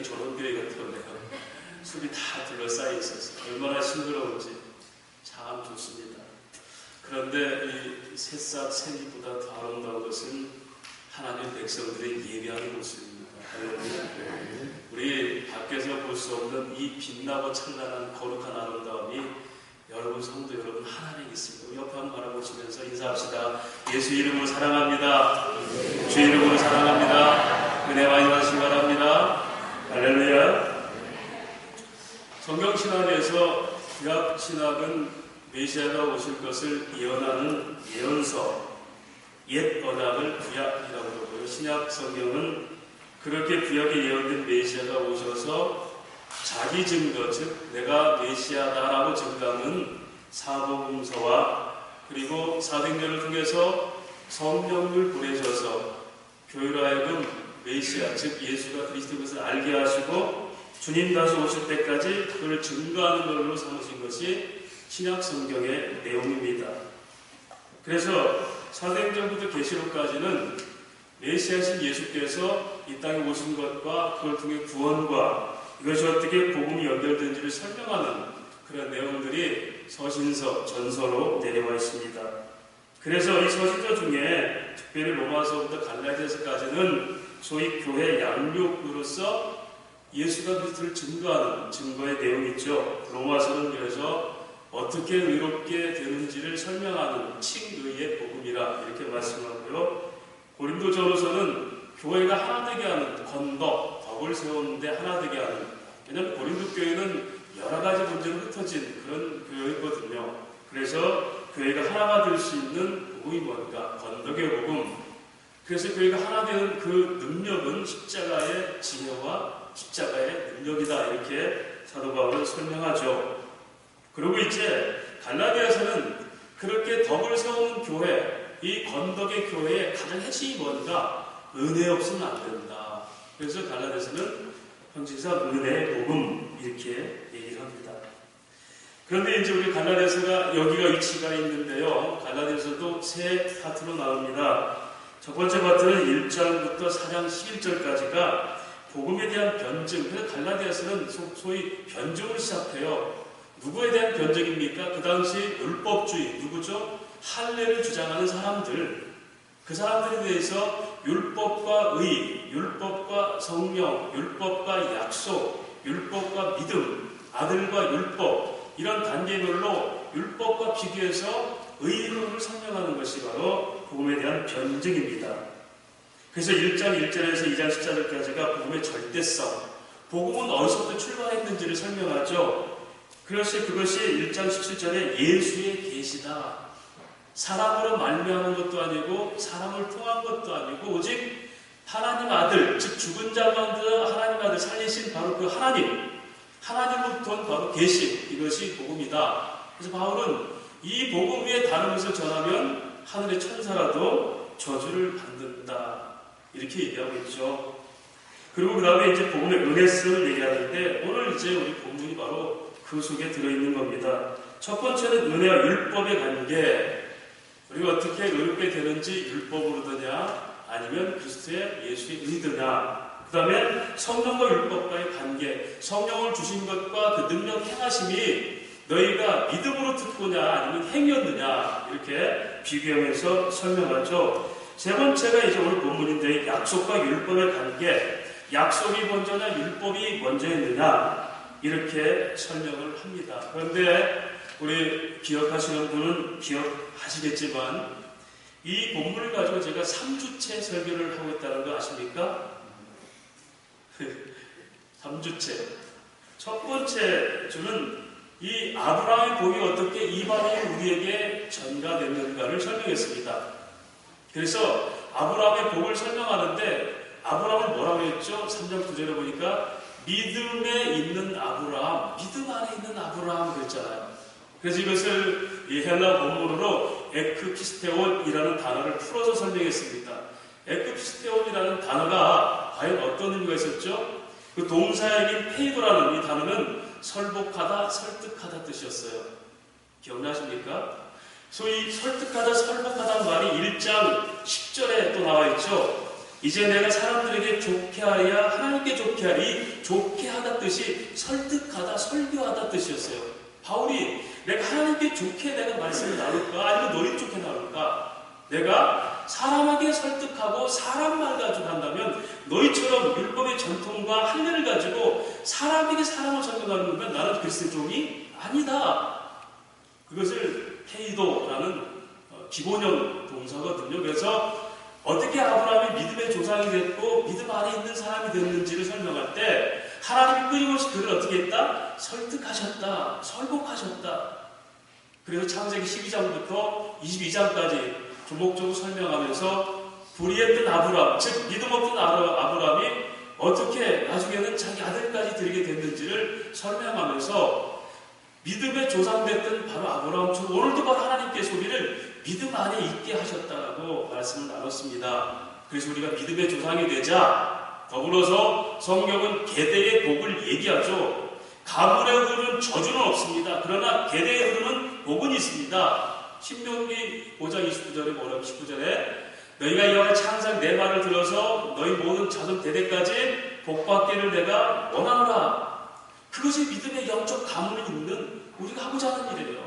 조롱교회 같은데요. 숲이 다 둘러싸여 있어서 얼마나 싱그러운지 참 좋습니다. 그런데 이 새싹 새잎보다 더 아름다운 것은 하나님 백성들의 예배하는 모습입니다. 우리 밖에서 볼 수 없는 이 빛나고 찬란한 거룩한 아름다움이 여러분 성도 여러분 하나님이 있습니다. 옆에 한번 바라보시면서 인사합시다. 예수 이름으로 사랑합니다. 주 이름으로 사랑합니다. 은혜 많이 받으시기 바랍니다. 할렐루야. 성경신학에서 구약신학은 메시아가 오실 것을 예언하는 예언서, 옛 언약을 구약이라고 그러고요. 신약 성경은 그렇게 구약에 예언된 메시아가 오셔서 자기 증거, 즉 내가 메시아다라고 증거하는 사복음서와 그리고 사도행전을 통해서 성령을 보내셔서 교회로 하여금 메시아, 즉 예수가 그리스도인 것을 알게 하시고 주님 다시 오실 때까지 그걸 증거하는 걸로 삼으신 것이 신약 성경의 내용입니다. 그래서 사도행전부터 계시록까지는 메시아신 예수께서 이 땅에 오신 것과 그걸 통해 구원과 이것이 어떻게 복음이 연결된지를 설명하는 그런 내용들이 서신서, 전서로 내려와 있습니다. 그래서 이 서신서 중에 특별히 로마서부터 갈라디아서까지는 소위 교회 양육으로서 예수가 그리스도를 증거하는 증거의 내용이 있죠. 로마서는 그래서 어떻게 의롭게 되는지를 설명하는 칭의의 복음이라 이렇게 말씀하고요. 고린도전서는 교회가 하나 되게 하는 건덕, 덕을 세우는데 하나 되게 하는, 왜냐하면 고린도 교회는 여러 가지 문제로 흩어진 그런 교회거든요. 그래서 교회가 하나가 될 수 있는 복음이 뭔가? 건덕의 복음. 그래서 교회가 하나 되는 그 능력은 십자가의 지혜와 십자가의 능력이다. 이렇게 사도 바울은 설명하죠. 그리고 이제 갈라디아서는 그렇게 덕을 세우는 교회, 이 건덕의 교회의 가장 핵심이 뭔가? 은혜 없으면 안 된다. 그래서 갈라디아서는 형식상 은혜의 복음 이렇게 얘기를 합니다. 그런데 이제 우리 갈라디아서가 여기가 위치가 있는데요. 갈라디아서도 세 파트로 나옵니다. 첫 번째 파트는 1장부터 4장 11절까지가 복음에 대한 변증. 그래서 갈라디아서는 소위 변증을 시작해요. 누구에 대한 변증입니까? 그 당시 율법주의, 누구죠? 할례를 주장하는 사람들. 그 사람들에 대해서 율법과 의, 율법과 성령, 율법과 약속, 율법과 믿음, 아들과 율법, 이런 단계별로 율법과 비교해서 의로를 설명하는 것이 바로 복음에 대한 변증입니다. 그래서 1장 1절에서 2장 14절까지가 복음의 절대성, 복음은 어디서부터 출발했는지를 설명하죠. 그래서 그것이 1장 17절에 예수의 계시다. 사람으로 말미암은 것도 아니고 사람을 통한 것도 아니고 오직 하나님 아들, 즉 죽은 자 가운데 하나님 아들 살리신 바로 그 하나님으로부터 온 바로 계시, 이것이 복음이다. 그래서 바울은 이 복음 위에 다른 것을 전하면 하늘의 천사라도 저주를 받는다. 이렇게 얘기하고 있죠. 그리고 그 다음에 이제 복음의 은혜성을 얘기하는데 오늘 이제 우리 본문이 바로 그 속에 들어있는 겁니다. 첫 번째는 은혜와 율법의 관계. 우리가 어떻게 의롭게 되는지 율법으로드냐 아니면 그리스도의 예수의 의드냐. 그 다음에 성령과 율법과의 관계. 성령을 주신 것과 그 능력 행하심이 너희가 믿음으로 듣고냐 아니면 행위였느냐 이렇게 비교하면서 설명하죠. 세 번째가 이제 오늘 본문인데 약속과 율법의 관계. 약속이 먼저냐 율법이 먼저였느냐 이렇게 설명을 합니다. 그런데 우리 기억하시는 분은 기억하시겠지만 이 본문을 가지고 제가 3주째 설교를 하고 있다는 거 아십니까? 3주째. 첫 번째 주는 이 아브라함의 복이 어떻게 이방인 우리에게 전가됐는가를 설명했습니다. 그래서 아브라함의 복을 설명하는데 아브라함은 뭐라고 했죠? 3장 9절에 보니까 믿음에 있는 아브라함, 믿음 안에 있는 아브라함 그랬잖아요. 그래서 이것을 이 헬라 본문으로 에크피스테온이라는 단어를 풀어서 설명했습니다. 에크피스테온이라는 단어가 과연 어떤 의미가 있었죠? 그 동사역인 페이도라는 이 단어는 설복하다, 설득하다 뜻이었어요. 기억나십니까? 소위 설득하다, 설복하다는 말이 1장 10절에 또 나와 있죠. 이제 내가 사람들에게 좋게 하여 하나님께 좋게 하리. 좋게 하다 뜻이 설득하다, 설교하다 뜻이었어요. 바울이 내가 하나님께 좋게 내가 말씀을 나눌까? 아니면 너희 좋게 나눌까? 내가 사람에게 설득하고 사람 말 가지고 한다면 너희처럼 율법의 전통과 할례를 가지고 사람에게 사람을 설득하는 거면 나는 그리스도종이 아니다. 그것을 페이도라는 기본형 동사거든요. 그래서 어떻게 아브라함이 믿음의 조상이 됐고 믿음 안에 있는 사람이 됐는지를 설명할 때 하나님이 끊임없이 그를 어떻게 했다? 설득하셨다. 설복하셨다. 그래서 창세기 12장부터 22장까지 조목조목 설명하면서 불의했던 아브라함, 즉 믿음 없던 아브라함이 어떻게 나중에는 자기 아들까지 드리게 됐는지를 설명하면서 믿음의 조상 됐던 바로 아브라함처럼 오늘도 바로 하나님께서 우리를 믿음 안에 있게 하셨다고 말씀을 나눴습니다. 그래서 우리가 믿음의 조상이 되자 더불어서 성경은 계대의 복을 얘기하죠. 가물에 흐르는 저주는 없습니다. 그러나 계대에 흐르는 복은 있습니다. 신명기 5장 29절에 뭐라고 19절에 너희가 여호와의 창상 내 말을 들어서 너희 모든 자손 대대까지 복받기를 내가 원하노라. 그것이 믿음의 영적 가문이 있는 우리가 하고자 하는 일이에요.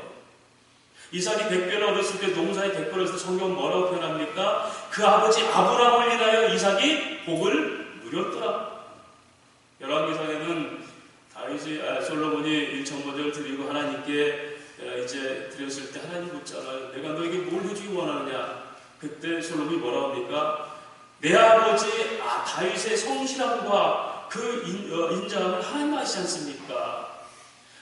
이삭이 100배를 얻었을 때 농사에 100배를 얻었을 때 성경은 뭐라고 표현합니까? 그 아버지 아브라함을 인하여 이삭이 복을 누렸더라. 열왕기상에는 솔로몬이 1,000번을 드리고 하나님께 이제 드렸을 때 하나님 묻잖아요. 내가 너에게 뭘 해주기 원하느냐? 그때 솔로몬이 뭐라고 합니까? 내 아버지 다윗의 성실함과 그 인자함을 하나님 아시지 않습니까?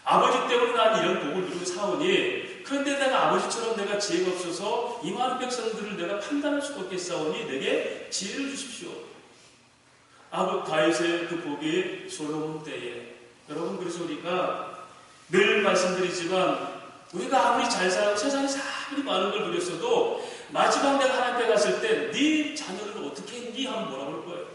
아버지 때문에 난 이런 복을 누리고 사오니 그런데 내가 아버지처럼 내가 지혜가 없어서 이 많은 백성들을 내가 판단할 수가 없겠사오니 내게 지혜를 주십시오. 다윗의 그 복이 솔로몬 때에 여러분 그래서 우리가 늘 말씀드리지만 우리가 아무리 잘 살고 세상에 아무리 많은 걸 누렸어도 마지막 내가 하나님 앞에 갔을 때 네 자녀를 어떻게 했니? 하면 뭐라고 할 거예요?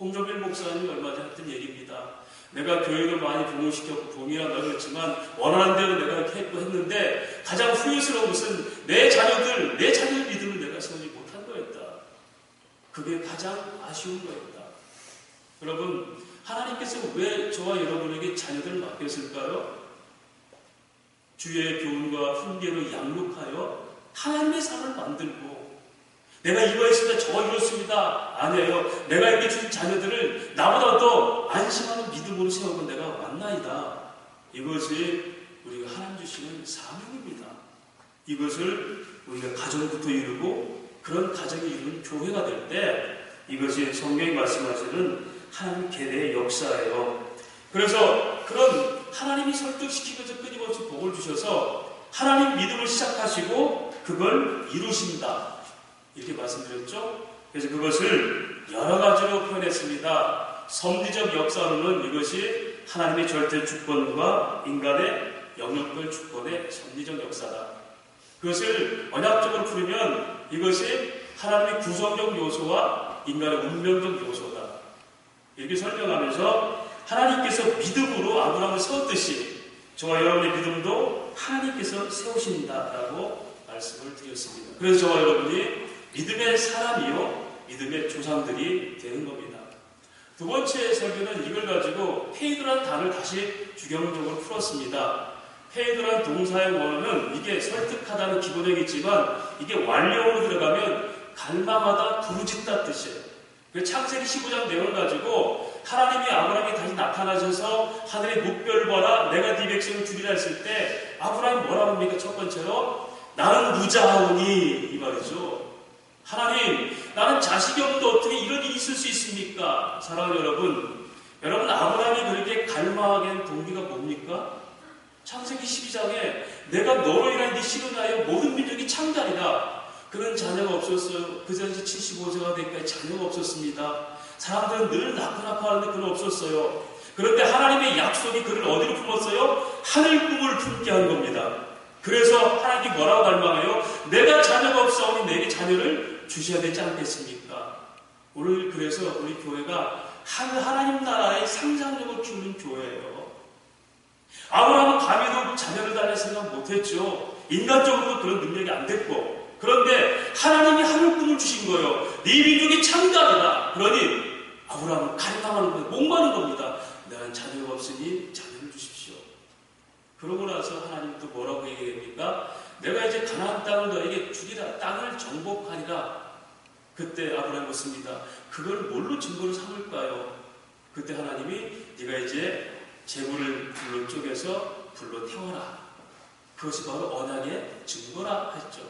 홍정길 목사님이 얼마 전에 했던 얘기입니다. 내가 교육을 많이 부흥시켰고 부흥이란 말을 했지만 원하는 대로 내가 이렇게 했는데 가장 후회스러운 것은 내 자녀들 믿음을 내가 세우지 못한 거였다. 그게 가장 아쉬운 거였다. 여러분 하나님께서 왜 저와 여러분에게 자녀들을 맡겼을까요? 주의 교훈과 훈계로 양육하여 하나님의 삶을 만들고 내가 이거 했습니다. 저거 이렇습니다. 아니에요. 내가 이렇게 준 자녀들을 나보다 더 안심하는 믿음으로 세우고 내가 왔나이다. 이것이 우리가 하나님 주시는 사명입니다. 이것을 우리가 가정부터 이루고 그런 가정이 이루는 교회가 될 때 이것이 성경이 말씀하시는 하나님 계대의 역사예요. 그래서 그런 하나님이 설득시키면서 끊임없이 복을 주셔서 하나님 믿음을 시작하시고 그걸 이루신다. 이렇게 말씀드렸죠. 그래서 그것을 여러 가지로 표현했습니다. 섭리적 역사로는 이것이 하나님의 절대 주권과 인간의 영역별 주권의 섭리적 역사다. 그것을 언약적으로 풀면 이것이 하나님의 구성적 요소와 인간의 운명적 요소다. 이렇게 설명하면서 하나님께서 믿음으로 아브라함을 세웠듯이 저와 여러분의 믿음도 하나님께서 세우신다라고 말씀을 드렸습니다. 그래서 저와 여러분이 믿음의 사람이요 믿음의 조상들이 되는 겁니다. 두 번째 설교는 이걸 가지고 페이드라는 단어를 다시 주경적으로 풀었습니다. 페이드라는 동사의 원어는 이게 설득하다는 기본형이지만 이게 완료어로 들어가면 갈망하다 부르짖다 뜻이에요. 창세기 15장 내용을 가지고 하나님이 아브라함이 다시 나타나셔서 하늘의 묵별 봐라 내가 네 백성을 주리라 했을 때 아브라함이 뭐라고 합니까? 첫 번째로 나는 무자하오니 이 말이죠. 하나님 나는 자식이 없는데 어떻게 이런 일이 있을 수 있습니까? 사랑하는 여러분 아브라함이 그렇게 갈망하게 한 동기가 뭡니까? 창세기 12장에 내가 너로 인하여 네 씨로 인하여 모든 민족이 창달이다. 그는 자녀가 없었어요. 그 전에 75세가 되기까지 자녀가 없었습니다. 사람들은 늘 낳고 하는데 그는 없었어요. 그런데 하나님의 약속이 그를 어디로 품었어요? 하늘 꿈을 품게 한 겁니다. 그래서 하나님이 뭐라고 갈망해요? 내가 자녀가 없사오니 내게 자녀를 주셔야 되지 않겠습니까? 오늘 그래서 우리 교회가 하나님 나라의 상상력을 키우는 교회예요. 아브라함은 감히도 자녀를 달랠 생각 못했죠. 인간적으로도 그런 능력이 안 됐고 그런데 하나님이 하늘 꿈을 주신 거예요. 네 민족이 창대하리라. 그러니 아브라함은 갈망하는 거예요. 목마른 겁니다. 나는 자녀가 없으니 자녀를 주십시오. 그러고 나서 하나님 또 뭐라고 얘기합니까? 내가 이제 가나안 땅을 너에게 주리라. 땅을 정복하리라. 그때 아브라함이 묻습니다. 그걸 뭘로 증거로 삼을까요? 그때 하나님이 네가 이제 재물을 불로 쪼개서 불로 태워라. 그것이 바로 언약의 증거라 했죠.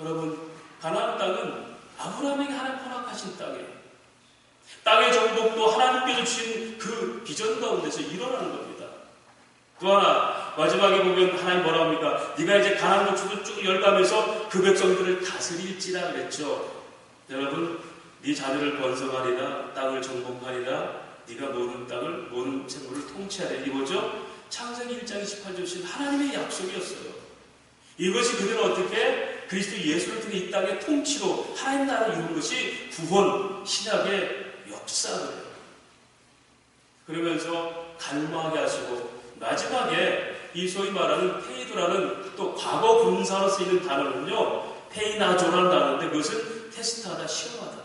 여러분, 가나안 땅은 아브라함에게 하나님 허락하신 땅이에요. 땅의 정복도 하나님께서 주신 그 비전 가운데서 일어나는 겁니다. 또 하나 마지막에 보면 하나님 뭐라고 합니까? 네가 이제 가나안 족속을 쭉 열감해서 그 백성들을 다스릴지라 그랬죠. 여러분, 네 자녀를 번성하리라. 땅을 정복하리라. 네가 모든 땅을 모든 생물을 통치하리라. 이게 뭐죠? 창세기 1장 28절 신 하나님의 약속이었어요. 이것이 그대로 어떻게 그리스도 예수를 통해 이 땅의 통치로 하나님 나라를 이룬 것이 구원 신약의 역사예요. 그러면서 갈망하게 하시고 마지막에 이 소위 말하는 페이도라는 또 과거 분사로 쓰이는 단어는요, 페이나조라는 단어인데 그것은 테스트하다, 시험하다.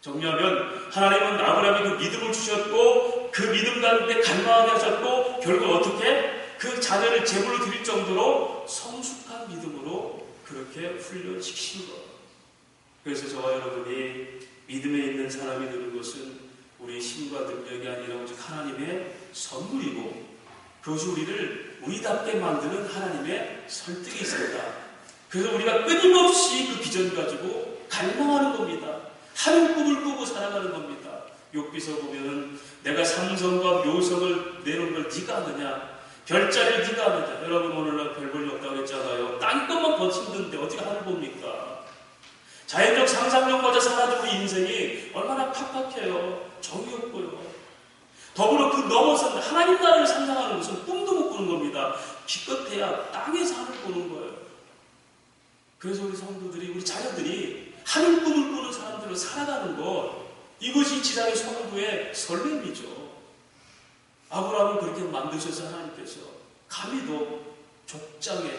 정리하면 하나님은 아브라함이 그 믿음을 주셨고 그 믿음 가운데 갈망하게 하셨고 결국 어떻게 그 자녀를 제물로 드릴 정도로 성숙한 믿음으로 그렇게 훈련시키신 거예요. 그래서 저와 여러분이 믿음에 있는 사람이 되는 것은 우리의 힘과 능력이 아니라 오직 하나님의 선물이고 그것이 우리를 우리답게 만드는 하나님의 설득이 있습니다. 그래서 우리가 끊임없이 그 비전 가지고 갈망하는 겁니다. 하늘 꿈을 꾸고 살아가는 겁니다. 욥기서 보면은 내가 삼성과 묘성을 내놓은 걸 네가 아느냐, 별자리를 네가 아느냐. 여러분 오늘날 별 볼 일 없다고 했잖아요. 땅 것만 더 힘든데 어떻게 하늘 봅니까? 자연적 상상력 가져 살아도 우리 인생이 얼마나 팍팍해요. 정이 없고요. 더불어 그 넘어서 하나님 나라를 상상하는 것은 꿈도 못 꾸는 겁니다. 기껏해야 땅에서 하늘 보는 거예요. 그래서 우리 성도들이, 우리 자녀들이 하늘 꿈을 꾸는 사람들로 살아가는 것, 이것이 지상의 성부의 설렘이죠. 아브라함을 그렇게 만드셔서 하나님께서 감히도 족장에,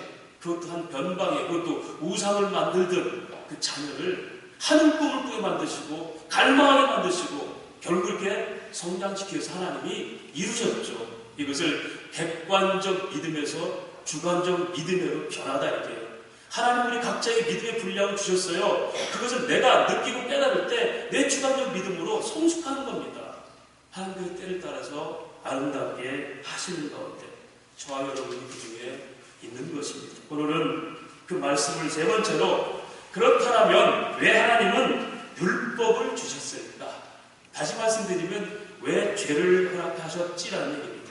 그것도 한 변방에, 그것도 우상을 만들던 그 자녀를 하늘 꿈을 꾸게 만드시고 갈망하게 만드시고 결국 그렇게 성장시켜서 하나님이 이루셨죠. 이것을 객관적 믿음에서 주관적 믿음으로 변하다 이렇게. 하나님 우리 각자의 믿음의 분량을 주셨어요. 그것을 내가 느끼고 깨달을 때 내 주관적 믿음으로 성숙하는 겁니다. 하나님의 때를 따라서 아름답게 하시는 가운데 저와 여러분이 그 중에 있는 것입니다. 오늘은 그 말씀을 세 번째로 그렇다면 왜 하나님은 율법을 주셨을까? 다시 말씀드리면 왜 죄를 허락하셨지라는 얘기입니다.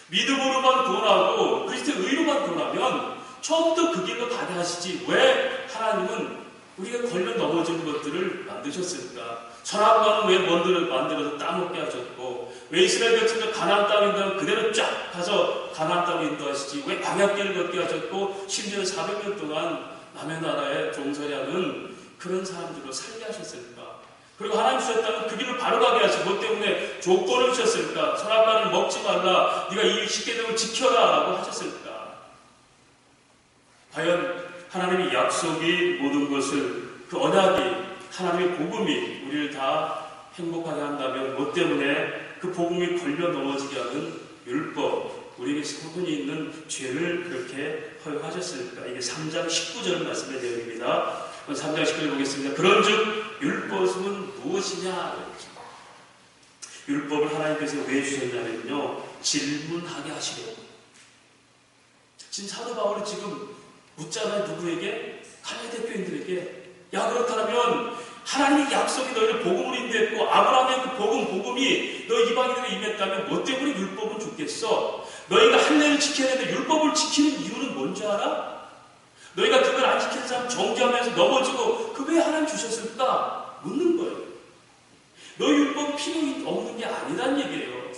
믿음으로만 구원하고 그리스도의 의로만 구원하면 처음부터 그 길로 가게 하시지 왜 하나님은 우리가 걸려 넘어진 것들을 만드셨을까? 선악과는 왜 만들어서 따먹게 하셨고 왜 이스라엘 백성들 가나안 땅에 인도하면 그대로 쫙 가서 가나안 땅에 인도하시지 왜 광야길을 걷게 하셨고 심지어 400년 동안 남의 나라에 종살이하는 그런 사람들로 살게 하셨을까? 그리고 하나님 주셨다면 그 길을 바로 가게 하시고 뭐 때문에 조건을 주셨을까? 선악과를 먹지 말라. 네가 이 십계명을 지켜라 라고 하셨을까? 과연 하나님의 약속이 모든 것을 그 언약이 하나님의 복음이 우리를 다 행복하게 한다면 뭐 때문에 그 복음이 걸려 넘어지게 하는 율법 우리에게 소근이 있는 죄를 그렇게 허용하셨을까? 이게 3장 19절 말씀의 내용입니다. 3장 19절 보겠습니다. 그런즉 율법은 무엇이냐? 율법을 하나님께서 왜 주셨냐면요, 질문하게 하시려고. 지금 사도 바울이 지금 묻잖아요. 누구에게? 갈라디아 대표인들에게. 야, 그렇다면 하나님의 약속이 너희를 복음으로 인도했고 아브라함의 그 복음이 너희 이방인에게 임했다면 뭐 때문에 율법을 줬겠어? 너희가 할례를 지켜야 되는데 율법을 지키는 이유는 뭔지 알아? 너희가 그걸 안 지키는 사람 정죄하면서 넘어지고 그 왜 하나님 주셨을까? 묻는 거예요. 너희 율법 필요 없는 게 아니란 얘기예요.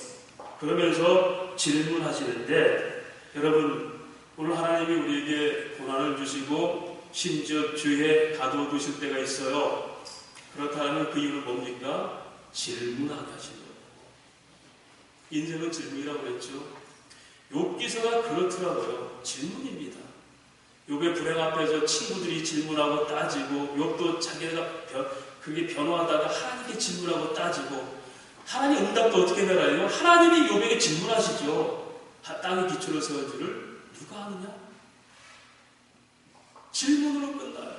그러면서 질문하시는데 여러분 오늘 하나님이 우리에게 고난을 주시고 심지어 죄에 가둬두실 때가 있어요. 그렇다면 그 이유는 뭡니까? 질문하게 하시는 거예요. 인생은 질문이라고 그랬죠. 욥기서가 그렇더라고요. 질문입니다. 욥의 불행 앞에서 친구들이 질문하고 따지고 욥도 자기가 그게 변호하다가 하나님께 질문하고 따지고 하나님 응답도 어떻게 내라요? 하나님이 욥에게 질문하시죠. 땅의 기초를 세운 줄을 누가 아느냐? 질문으로 끝나요.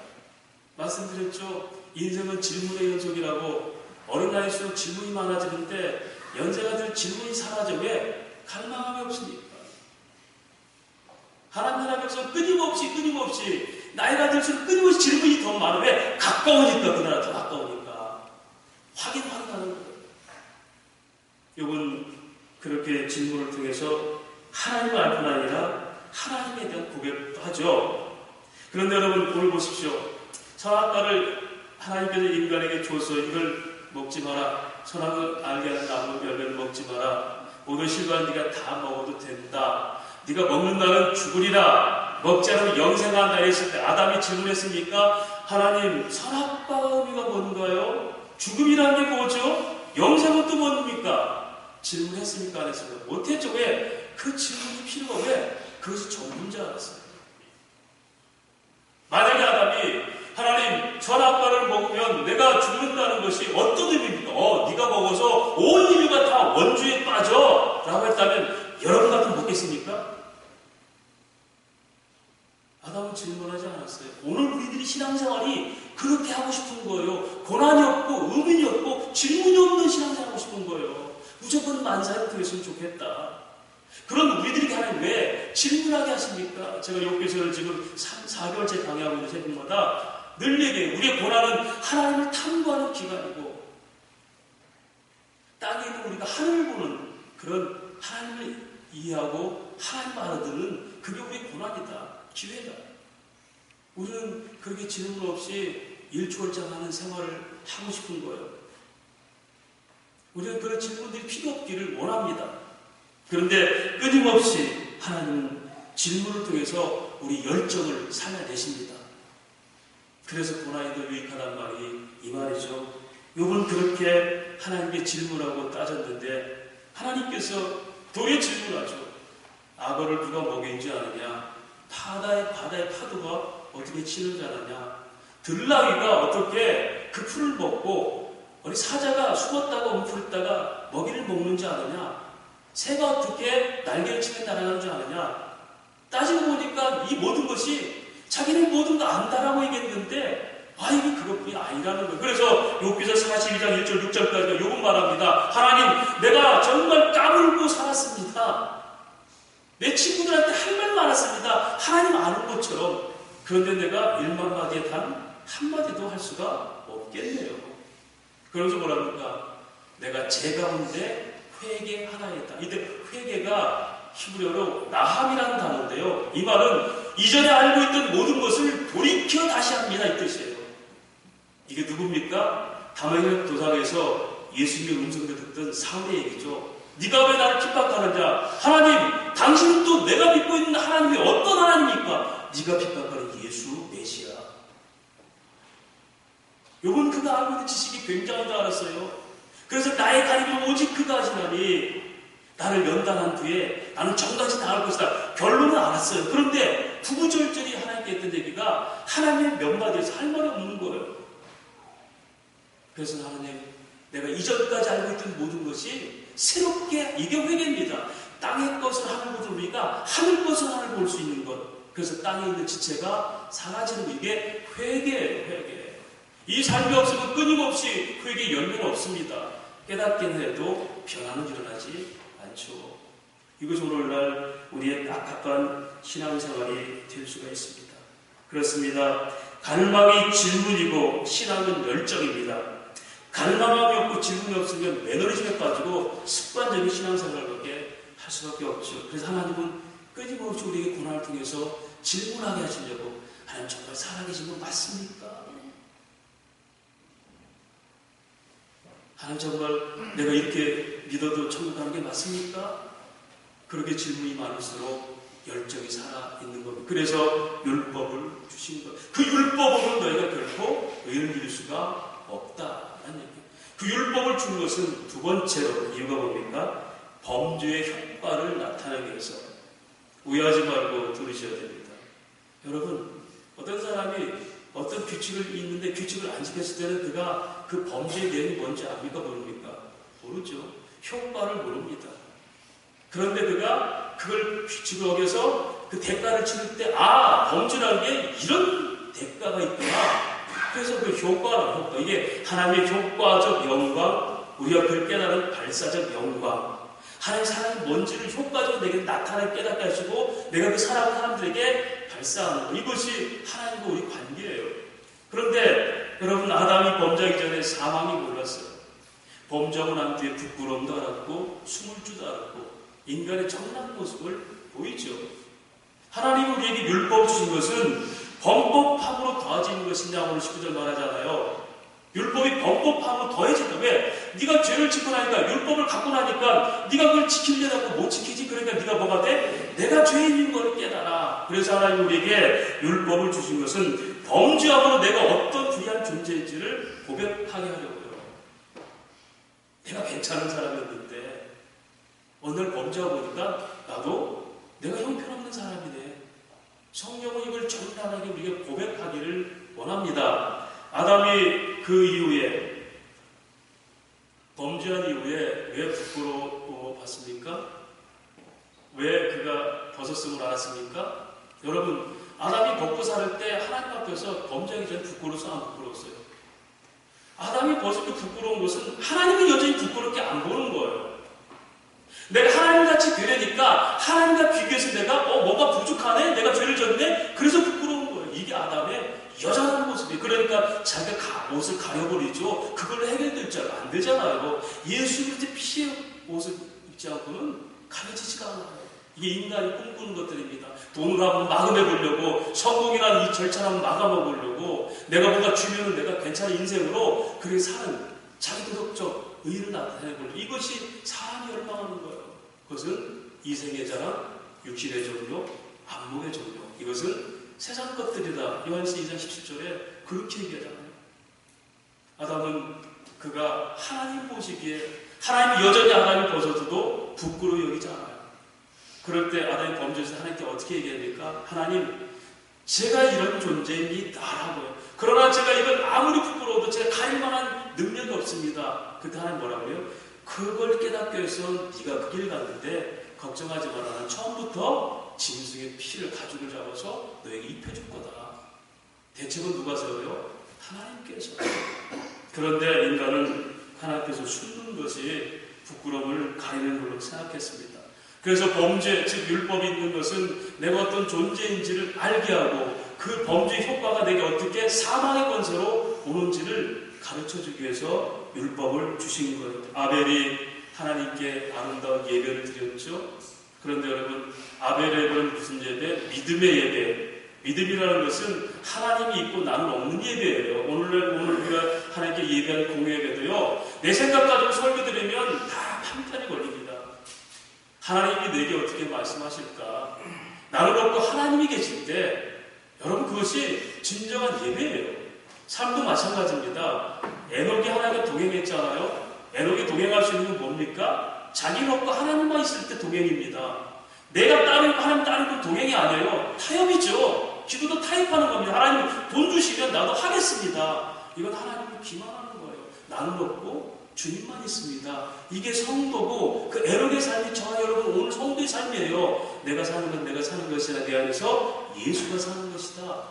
말씀드렸죠. 인생은 질문의 연속이라고. 어린 나이일수록 질문이 많아지는데 연세가 들 질문이 사라져. 왜? 갈망함이 없으니까. 하나님 앞에서 끊임없이 나이가 들수록 끊임없이 질문이 더 많아. 왜? 가까우니까. 그나라 더 가까우니까. 확인하는 거예요. 욥은 그렇게 질문을 통해서 하나님을 알 뿐 아니라 하나님에 대한 고백도 하죠. 그런데 여러분 오늘 보십시오. 선악과를 하나님께서 인간에게 줘서 이걸 먹지 마라. 선악을 알게 하는 나무 열매를 먹지 마라. 모든 실과는 네가 다 먹어도 된다. 네가 먹는 날은 죽으리라. 먹지 않으면 영생한다 했을 때 아담이 질문했습니까? 하나님, 선악과 의미가 뭔가요? 죽음이라는 게 뭐죠? 영생은 또 뭡니까? 질문했습니까? 안 했습니까? 못했죠. 왜? 그 질문이 필요가 왜? 그것이 전부인 줄 알았어요. 만약에 아담이 하나님, 선악과를 먹으면 내가 죽는다는 것이 어떤 의미입니까? 네가 먹어서 온 인류가 다 원주에 빠져 라고 했다면 여러분 같으면 먹겠습니까? 아담은 질문하지 않았어요. 오늘 우리들이 신앙생활이 그렇게 하고 싶은 거예요. 고난이 없고 의문이 없고 질문이 없는 신앙생활 하고 싶은 거예요. 무조건 만사를 되었으면 좋겠다. 그럼 우리들이 하나님 왜 질문하게 하십니까? 제가 욥기서를 지금 4개월째 강의하고 있는 새벽마다 늘 얘기해요. 우리의 고난은 하나님을 탐구하는 기간이고 땅에 있는 우리가 하늘을 보는 그런 하나님을 이해하고 하나님을 알아듣는 그게 우리의 고난이다. 기회다. 우리는 그렇게 질문 없이 일초월장하는 생활을 하고 싶은 거예요. 우리는 그런 질문들이 필요 없기를 원합니다. 그런데 끊임없이 하나님은 질문을 통해서 우리 열정을 살려내십니다. 그래서 고난이 더 유익하단 말이 이 말이죠. 욥은 그렇게 하나님께 질문하고 따졌는데 하나님께서 도리어 질문하죠. 악어를 누가 먹인지 아느냐? 바다의 파도가 어떻게 치는지 아느냐? 들나귀가 어떻게 그 풀을 먹고 우리 사자가 숨었다가 움푹있다가 먹이를 먹는지 아느냐? 새가 어떻게 날개를 치며 날아가는 줄 아느냐? 따지고 보니까 이 모든 것이 자기는 모든 거 안다라고 얘기했는데 이게 그것뿐이 아니라는 거예요. 그래서 욥기서 42장 1절 6절까지 욥은 말합니다. 하나님, 내가 정말 까불고 살았습니다. 내 친구들한테 할 말 많았습니다. 하나님 아는 것처럼. 그런데 내가 1만 마디에 단 한마디도 할 수가 없겠네요. 그러면서 뭐랍니까? 내가 제 가운데 회개하나이다. 이때 회개가 히브리어로 나함이라는 단어인데요. 이 말은 이전에 알고 있던 모든 것을 돌이켜 다시 합니다. 이 뜻이에요. 이게 누굽니까? 다메섹 도상에서 예수님의 음성을 듣던 사울의 얘기죠. 네가 왜 나를 핍박하느냐? 하나님, 당신은 또 내가 믿고 있는 하나님이 어떤 하나님입니까? 네가 핍박하는 예수 메시아. 요건 그가 알고 있는 지식이 굉장한 줄 알았어요. 그래서 나의 가림은 오직 그가 하시나니 나를 연단한 뒤에 나는 정같이 나을 것이다. 결론은 알았어요. 그런데 구구절절히 하나님께 했던 얘기가 하나님의 몇 마디에서 할 말이 없는 거예요. 그래서 하나님, 내가 이전까지 알고 있던 모든 것이 새롭게, 이게 회개입니다. 땅의 것을 하늘 보던 우리가 하늘 것을 하늘 볼 수 있는 것. 그래서 땅에 있는 지체가 사라지는 거. 이게 회개예요. 회개. 이 삶이 없으면 끊임없이 회개의 열매는 없습니다. 깨닫긴 해도 변화는 일어나지 않죠. 이것이 오늘날 우리의 딱딱한 신앙생활이 될 수가 있습니다. 그렇습니다. 갈망이 질문이고 신앙은 열정입니다. 갈망함이 없고 질문이 없으면 매너리즘에 빠지고 습관적인 신앙생활밖에 할 수밖에 없죠. 그래서 하나님은 끊임없이 우리에게 고난을 통해서 질문하게 하시려고, 하나님 정말 살아계신 분 맞습니까? 하나님 정말 내가 이렇게 믿어도 천국 가는 게 맞습니까? 그렇게 질문이 많을수록 열정이 살아있는 겁니다. 그래서 율법을 주신 것. 그 율법으로 너희가 결코 의를 이룰 수가 없다라는 얘기예요. 그 율법을 준 것은 두 번째로 이유가 뭡니까? 범죄의 효과를 나타내기 위해서. 오해하지 말고 들으셔야 됩니다. 여러분, 어떤 사람이 어떤 규칙을 있는데 규칙을 안 지켰을 때는 그가 그 범죄의 내용이 뭔지 압니까? 모릅니까? 모르죠. 효과를 모릅니다. 그런데 그가 그걸 규칙을 어겨서 그 대가를 치를 때, 범죄라는 게 이런 대가가 있구나. 그래서 그 효과, 이게 하나님의 효과적 영광, 우리가 그걸 깨달은 발사적 영광. 하나님 사랑이 뭔지를 효과적으로 내게 나타나게 깨닫게 하시고 내가 그 사람들에게 발사하는 것. 이것이 하나님과 우리 관계예요. 그런데 여러분, 아담이 범죄하기 전에 사망이 몰랐어요. 범죄하고 난 뒤에 부끄러움도 알았고 숨을 줄도 알았고 인간의 정난 모습을 보이죠. 하나님이 우리에게 율법 주신 것은 범법함으로 더해지는 것이냐 오늘 19절 말하잖아요. 율법이 범법함으로 더해진다. 왜? 네가 죄를 짓고 나니까 율법을 갖고 나니까 네가 그걸 지키려고 못 지키지. 그러니까 네가 뭐가 돼? 내가 죄인인 걸 깨달아. 그래서 하나님 우리에게 율법을 주신 것은 범죄함으로 내가 어떤 불의한 존재인지를 고백하게 하려고요. 내가 괜찮은 사람이었는데 어느 날 범죄하고 보니까 나도 내가 형편없는 사람이네. 성경은 이걸 정당하게 우리가 고백하기를 원합니다. 아담이 그 이후에 범죄한 이후에 왜 부끄러워봤습니까? 왜 그가 벗었음을 알았습니까? 여러분, 아담이 벗고 살 때 하나님 앞에서 범죄하기 전에 부끄러워서 안 부끄러웠어요? 아담이 벗을 때 부끄러운 것은 하나님이 여전히 부끄럽게 안 보는 거예요. 내가 하나님같이 되려니까 하나님과 비교해서 내가 뭔가 부족하네? 내가 죄를 졌네? 그래서 부끄러운 거예요. 이게 아담의 여전한 모습이에요. 그러니까 자기가 옷을 가려버리죠. 그걸로 해결될 줄 안 되잖아요. 예수 그리스도의 피의 옷을 입지 않고는 가려지지가 않아요. 이게 인간이 꿈꾸는 것들입니다. 돈으로 한번 마감해보려고, 성공이라는 이 절차를 한번 마감해보려고, 내가 뭔가 주면은 내가 괜찮은 인생으로 그렇게 사는 자기 도덕적 의의를 나타내보려고. 이것이 사람이 열망하는 거예요. 그것은 이생의 자랑, 육신의 종교, 안목의 종교. 이것은 세상 것들이다. 요한서 2장 17절에 그렇게 얘기하잖아요. 아담은 그가 하나님 보시기에 하나님이 여전히 아담이 벗어도 부끄러워 여기지 않아요. 그럴 때 아담이 범죄해서 하나님께 어떻게 얘기합니까? 하나님, 제가 이런 존재입니다라고요. 그러나 제가 이걸 아무리 부끄러워도 제가 가릴 만한 능력이 없습니다. 그때 하나님 뭐라고요? 그걸 깨닫게 해서 네가 그 길 갔는데 걱정하지 마라. 나는 처음부터 짐승의 피를 가죽을 잡아서 너에게 입혀줄 거다. 대책은 누가 세워요? 하나님께서. 그런데 인간은 하나님께서 숨는 것이 부끄러움을 가리는 걸로 생각했습니다. 그래서 범죄, 즉 율법이 있는 것은 내가 어떤 존재인지를 알게 하고 그 범죄의 효과가 내게 어떻게 사망의 권세로 오는지를 가르쳐주기 위해서 율법을 주신 거예요. 아벨이 하나님께 아름다운 예배를 드렸죠. 그런데 여러분, 아벨의 예배는 무슨 예배? 믿음의 예배. 믿음이라는 것은 하나님이 있고 나는 없는 예배예요. 오늘 우리가 하나님께 예배하는 공회 예배도요, 내 생각 가지고 설교 드리면 다 판단이 걸립니다. 하나님이 내게 어떻게 말씀하실까? 나를 없고 하나님이 계실 때 여러분, 그것이 진정한 예배예요. 삶도 마찬가지입니다. 에녹이 하나님과 동행했잖아요. 에녹이 동행할 수 있는 건 뭡니까? 자기는 없고 하나님만 있을 때 동행입니다. 내가 따르고 하나님 따르고 동행이 아니에요. 타협이죠. 기도도 타협하는 겁니다. 하나님 돈 주시면 나도 하겠습니다. 이건 하나님을 기만하는 거예요. 나는 없고 주님만 있습니다. 이게 성도고, 그 에녹의 삶이 저와 여러분 오늘 성도의 삶이에요. 내가 사는 건 내가 사는 것이라 내 안에서 예수가 사는 것이다.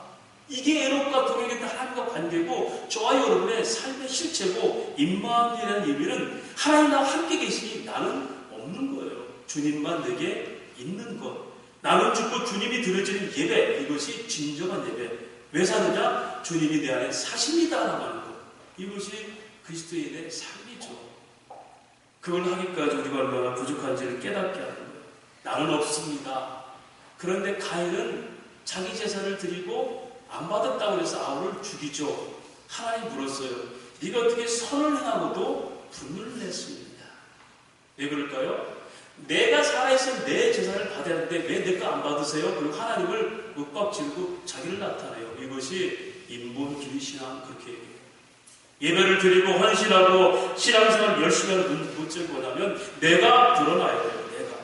이게 에녹과 동행했던 하나님과 관계고, 저와 여러분의 삶의 실체고, 임마누엘이라는 의미는 하나님 나와 함께 계시니 나는 없는 거예요. 주님만 내게 있는 것. 나는 죽고 주님이 드려지는 예배. 이것이 진정한 예배. 왜 사느냐? 주님이 내 안에 사십니다라고 하는 것. 이것이 그리스도인의 삶이죠. 그걸 하기까지 우리가 얼마나 부족한지를 깨닫게 하는 거예요. 나는 없습니다. 그런데 가인은 자기 제사를 드리고 안 받았다고 해서 아우를 죽이죠. 하나님 물었어요. 네가 어떻게 선을 행하고도 분을 냈습니다. 왜 그럴까요? 내가 살아있으면 내 제사를 받아야 하는데 왜 내 거 안 받으세요? 그리고 하나님을 윽박지르고 자기를 나타내요. 이것이 인본주의 신앙, 그렇게 얘기해요. 예배를 드리고 헌신하고 신앙생활을 열심히 하는 문제가 뭐냐면 내가 드러나야 돼요. 내가.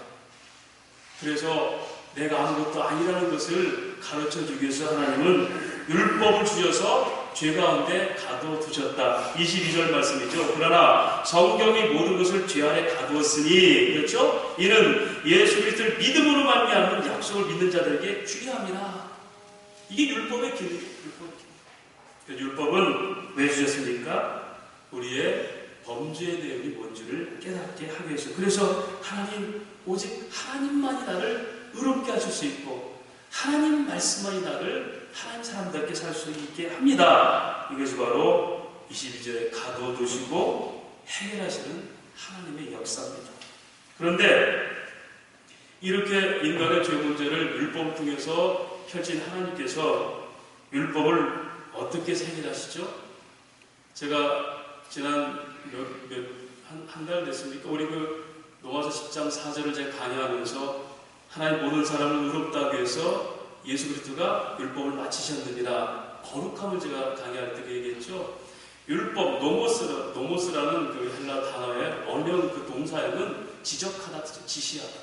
그래서 내가 아무것도 아니라는 것을 가르쳐 주기 위해서 하나님은 율법을 주셔서 죄 가운데 가둬두셨다. 22절 말씀이죠. 그러나 성경이 모든 것을 죄 안에 가두었으니, 그렇죠? 이는 예수 그리스도를 믿음으로 말미암은 약속을 믿는 자들에게 주의함이라. 이게 율법의 길이에요. 율법은 왜 주셨습니까? 우리의 범죄의 내용이 뭔지를 깨닫게 하기 위해서. 그래서 하나님, 오직 하나님만이 나를 의롭게 하실 수 있고 하나님 말씀만이 나를 하나님 사람답게 살 수 있게 합니다. 이것이 바로 22절에 가둬두시고 해결하시는 하나님의 역사입니다. 그런데 이렇게 인간의 죄 문제를 율법을 통해서 펼친 하나님께서 율법을 어떻게 해결하시죠? 제가 지난 한 달 됐습니까? 우리 로마서 10장 4절을 제가 강의하면서 하나님 모든 사람을 의롭다 하기 위해서 예수 그리스도가 율법을 마치셨느니라. 거룩함을 제가 강의할 때 얘기했죠. 율법, 노모스라는 그 헬라 단어의 언형 그 동사에는 지적하다, 지시하다.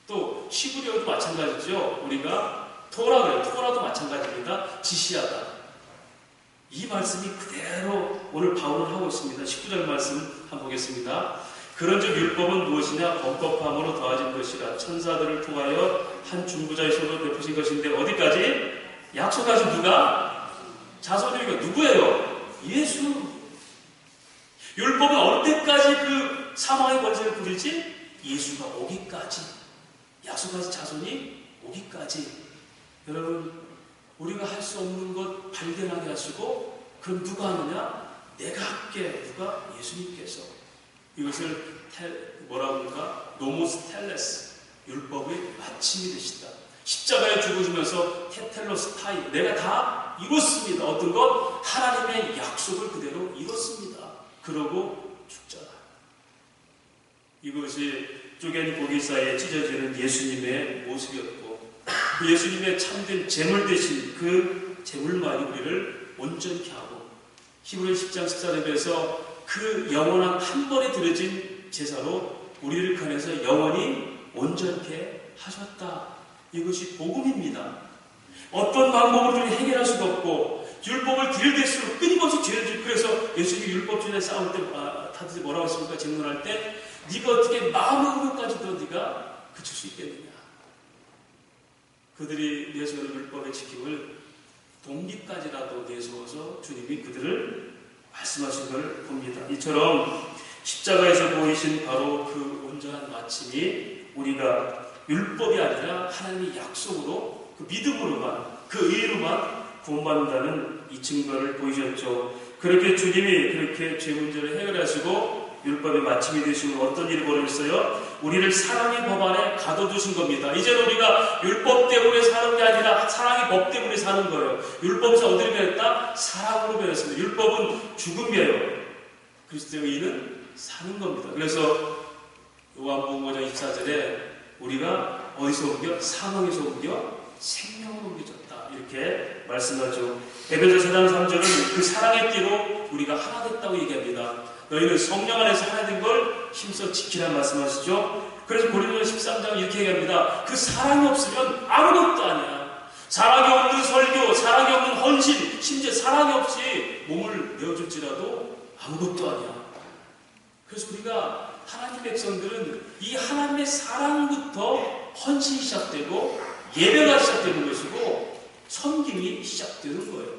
또 히브리어도 마찬가지죠. 우리가 토라 그래요. 토라도 마찬가지입니다. 지시하다. 이 말씀이 그대로 오늘 바울은 하고 있습니다. 19절 말씀 한번 보겠습니다. 그런즉 율법은 무엇이냐? 범법함으로 더하진 것이라. 천사들을 통하여 한 중보자의 손으로 베푸신 것인데 어디까지? 약속하신 누가? 자손이니까 누구예요? 예수. 율법은 어느 때까지 그 사망의 권세를 부리지? 예수가 오기까지. 약속하신 자손이 오기까지. 여러분, 우리가 할 수 없는 것 발견하게 하시고, 그럼 누가 하느냐? 내가 할게. 누가? 예수님께서. 이것을 뭐라고 합니까? 노모스 텔레스, 율법의 마침이 되시다. 십자가에 죽으시면서 테텔로스 타이, 내가 다 이뤘습니다. 어떤 것? 하나님의 약속을 그대로 이뤘습니다. 그러고 죽잖아. 이것이 쪼갠 고기 사이에 찢어지는 예수님의 모습이었고, 그 예수님의 참된 제물 대신 그 제물만이 우리를 온전케 하고, 히브리 10장 14절에서 그 영원한 한 번에 드려진 제사로 우리를 가려서 영원히 온전케 하셨다. 이것이 복음입니다. 어떤 방법으로 해결할 수가 없고, 율법을 들일수록 끊임없이 죄를 짓고, 그래서 예수님이 율법주의자 싸울 때 다들 뭐라고 했습니까? 질문할 때 네가 어떻게 마음으로까지도 네가 그칠 수 있겠느냐. 그들이 내세우는 율법의 지킴을 동기까지라도 내세워서 주님이 그들을 말씀하신 걸 봅니다. 이처럼 십자가에서 보이신 바로 그 온전한 마침이 우리가 율법이 아니라 하나님의 약속으로, 그 믿음으로만, 그 의로만 구원받는다는 이 증거를 보이셨죠. 그렇게 주님이 그렇게 죄 문제를 해결하시고 율법의 마침이 되시면 어떤 일이 벌어졌어요? 우리를 사랑의 법 안에 가둬두신 겁니다. 이제는 우리가 율법 때문에 사는 게 아니라 사랑의 법 때문에 사는 거예요. 율법에서 어디로 변했다? 사랑으로 변했습니다. 율법은 죽음이에요. 그리스도의 의는 사는 겁니다. 그래서 요한복음 5장 24절에 우리가 어디서 옮겨? 사망에서 옮겨 생명으로 옮겨졌다. 이렇게 말씀하죠. 에베소 4장 3절은 그 사랑의 띠로 우리가 하나 됐다고 얘기합니다. 너희는 성령 안에서 하나 된 걸 힘써 지키라는 말씀하시죠. 그래서 고린도서 13장 이렇게 얘기합니다. 그 사랑이 없으면 아무것도 아니야. 사랑이 없는 설교, 사랑이 없는 헌신, 심지어 사랑이 없이 몸을 내어줄지라도 아무것도 아니야. 그래서 우리가 하나님 백성들은 이 하나님의 사랑부터 헌신이 시작되고 예배가 시작되는 것이고 섬김이 시작되는 거예요.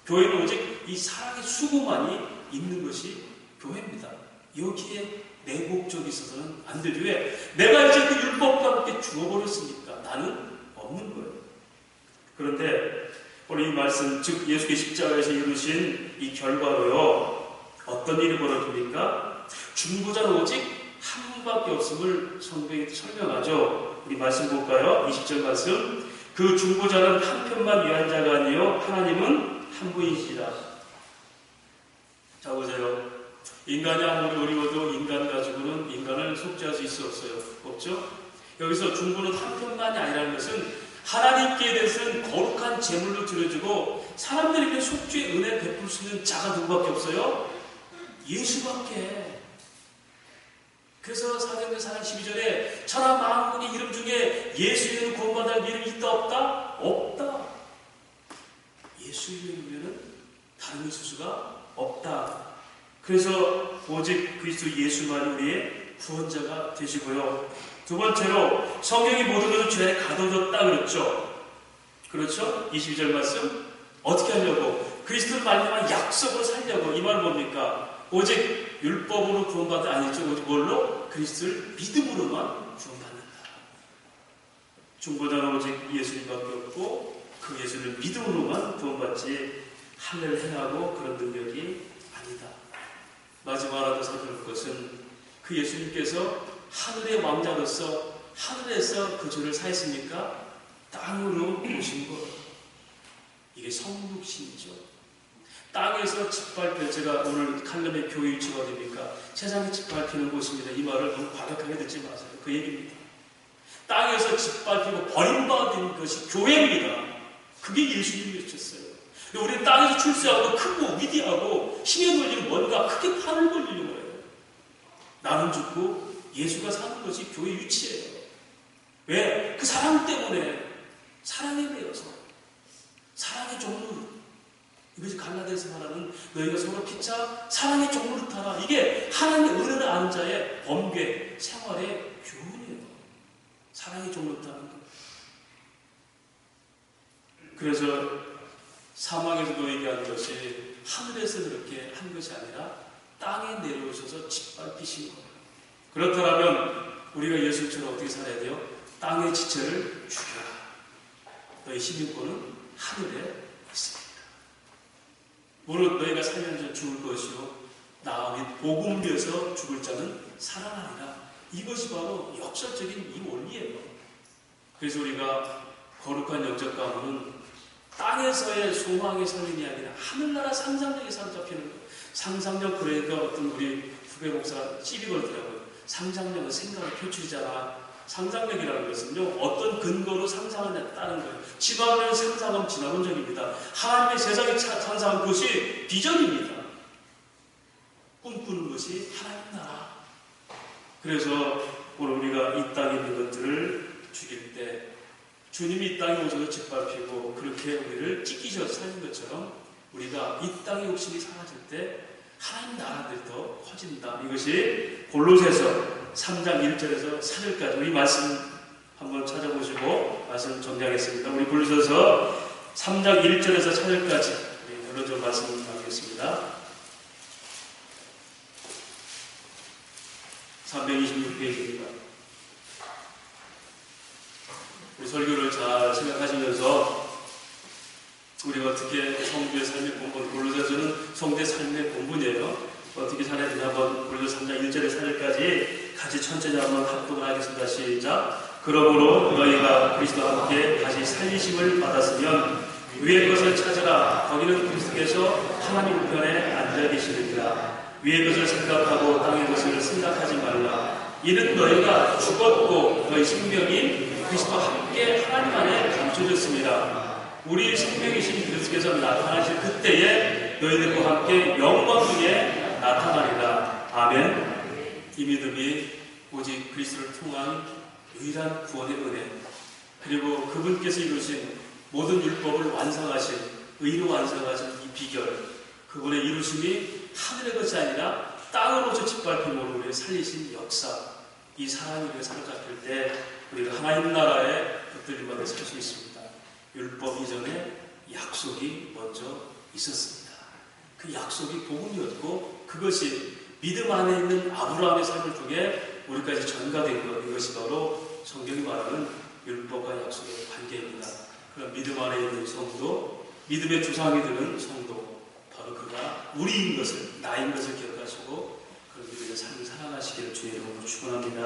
교회는 오직 이 사랑의 수고만이 있는 것이 교회입니다. 여기에 내 목적이 있어서는 안 되죠. 왜? 내가 이제 그 율법과 함께 죽어버렸으니까 나는 없는 거예요. 그런데 오늘 이 말씀, 즉 예수께서 십자가에서 이루신 이 결과로요, 어떤 일이 벌어집니까? 중보자는 오직 한 분밖에 없음을 성경이 설명하죠. 우리 말씀 볼까요? 20절 말씀. 그 중보자는 한 편만 위한 자가 아니요 하나님은 한 분이시라. 자 보세요. 인간이 아무리 어려워도 인간 가지고는 인간을 속죄할 수 있을 수 없어요. 없죠? 여기서 중보는 한 편만이 아니라는 것은 하나님께 대해서는 거룩한 제물로 드려주고 사람들에게 속죄의 은혜 베풀 수 있는 자가 누구밖에 없어요? 예수밖에. 그래서 사도행전 4장 12절에 천하 만국의 이름 중에 예수 이름을 구원받을 이름이 있다 없다? 없다. 예수 이름이면 다른 있을 수가 없다. 그래서 오직 그리스도 예수만이 우리의 구원자가 되시고요. 두 번째로 성경이 모든 것을 죄 안에 가둬뒀다 그랬죠. 그렇죠? 22절 말씀 어떻게 하려고? 그리스도를 말미암아 약속으로 살려고. 이 말은 뭡니까? 오직 율법으로 구원받지 아니죠. 오직 뭘로? 그리스도를 믿음으로만 구원받는다. 중보자는 오직 예수님밖에 없고 그 예수를 믿음으로만 구원받지 할례를 행하고 그런 능력이 아니다. 마지막으로 살펴볼 것은 그 예수님께서 하늘의 왕자로서 하늘에서 그 죄를 사했습니까? 땅으로 오신 것. 이게 성육신이죠. 땅에서 짓밟혀, 제가 오늘 칼럼의 교회 위치가 어디입니까? 세상에 짓밟히는 곳입니다. 이 말을 너무 과격하게 듣지 마세요. 그 얘기입니다. 땅에서 짓밟히고 버림받은 것이 교회입니다. 그게 예수님이 외쳤어요. 우리는 땅에서 출세하고 크고 위대하고 힘에 걸리는 뭔가 크게 판을 걸리는 거예요. 나는 죽고 예수가 사는 것이 교회 위치예요. 왜? 그 사랑 때문에. 사랑에 대해서. 사랑의 종로. 이것이 갈라디아서 말하는 너희가 서로 피차 사랑의 종로를 타라. 이게 하나님의 은혜를 아는 자의 범죄, 생활의 교훈이에요. 사랑의 종로를 타는 것. 그래서 사막에서 너에게 한 것이 하늘에서 그렇게 한 것이 아니라 땅에 내려오셔서 짓밟히신 거예요. 그렇다면 우리가 예수님처럼 어떻게 살아야 돼요? 땅의 지체를 죽여라. 너희 시민권은 하늘에 있습니다. 무릇 너희가 살면서 죽을 것이요 나와 및 복음 위에서 죽을 자는 살아나리라. 이것이 바로 역설적인 이 원리예요. 그래서 우리가 거룩한 영적 가문은 땅에서의 소망의 설림이 아니라 하늘나라 상상력에 사로잡히는 거예요. 상상력, 그러니까 어떤 우리 후배 목사가 시비 걸더라고요. 상상력은 생각의 표출이잖아. 상상력이라는 것은요, 어떤 근거로 상상을 했다는 거예요. 지나가는 상상은 지나본 적입니다. 하나님의 세상에 상상한 것이 비전입니다. 꿈꾸는 것이 하나님 나라. 그래서 오늘 우리가 이 땅에 있는 것들을 죽일 때 주님이 이 땅에 오셔서 짓밟히고 그렇게 우리를 찢기셔서 살린 것처럼 우리가 이 땅의 욕심이 사라질 때 하나님 나라들이 더 커진다. 이것이 골로새서 3장 1절에서 4절까지 우리 말씀 한번 찾아보시고 말씀 정리하겠습니다. 우리 골로새서 3장 1절에서 4절까지 우리 여러 절 말씀 나누겠습니다. 326페이지입니다. 우리 설교를 잘 생각하시면서 우리가 어떻게 성도의 삶의 본분, 골로새서는 성도의 삶의 본분이에요. 어떻게 살아야 되나 한번 골로새 3장 1절에 4절까지 같이 천천히 한번 합독을 하겠습니다. 시작. 그러므로 너희가 그리스도와 함께 다시 살리심을 받았으면 위의 것을 찾으라. 거기는 그리스도께서 하나님 우편에 앉아 계시느니라. 위의 것을 생각하고 땅의 것을 생각하지 말라. 이는 너희가 죽었고 너희 생명이 그리스도와 함께 하나님 안에 감춰졌습니다. 우리 생명이신 그리스도께서 나타나실 그때에 너희들과 함께 영광 중에 나타나리라. 아멘. 이 믿음이 오직 그리스도를 통한 유일한 구원의 은혜, 그리고 그분께서 이루신 모든 율법을 완성하신, 의로 완성하신 이 비결, 그분의 이루심이 하늘의 것이 아니라 땅으로서 짓밟힘으로 우리를 살리신 역사, 이 사랑이 우리가 사로잡힐 때 우리가 하나님 나라에 붙들림받아 살 수 있습니다. 율법 이전에 약속이 먼저 있었습니다. 그 약속이 복음이었고 그것이 믿음 안에 있는 아브라함의 삶을 통해 우리까지 전가된 것, 이것이 바로 성경이 말하는 율법과 약속의 관계입니다. 그런 믿음 안에 있는 성도, 믿음의 조상이 되는 성도, 바로 그가 우리인 것을, 나인 것을 기억하시고 그런 믿음의 삶을 살아가시기를 주의 이름으로 축원합니다.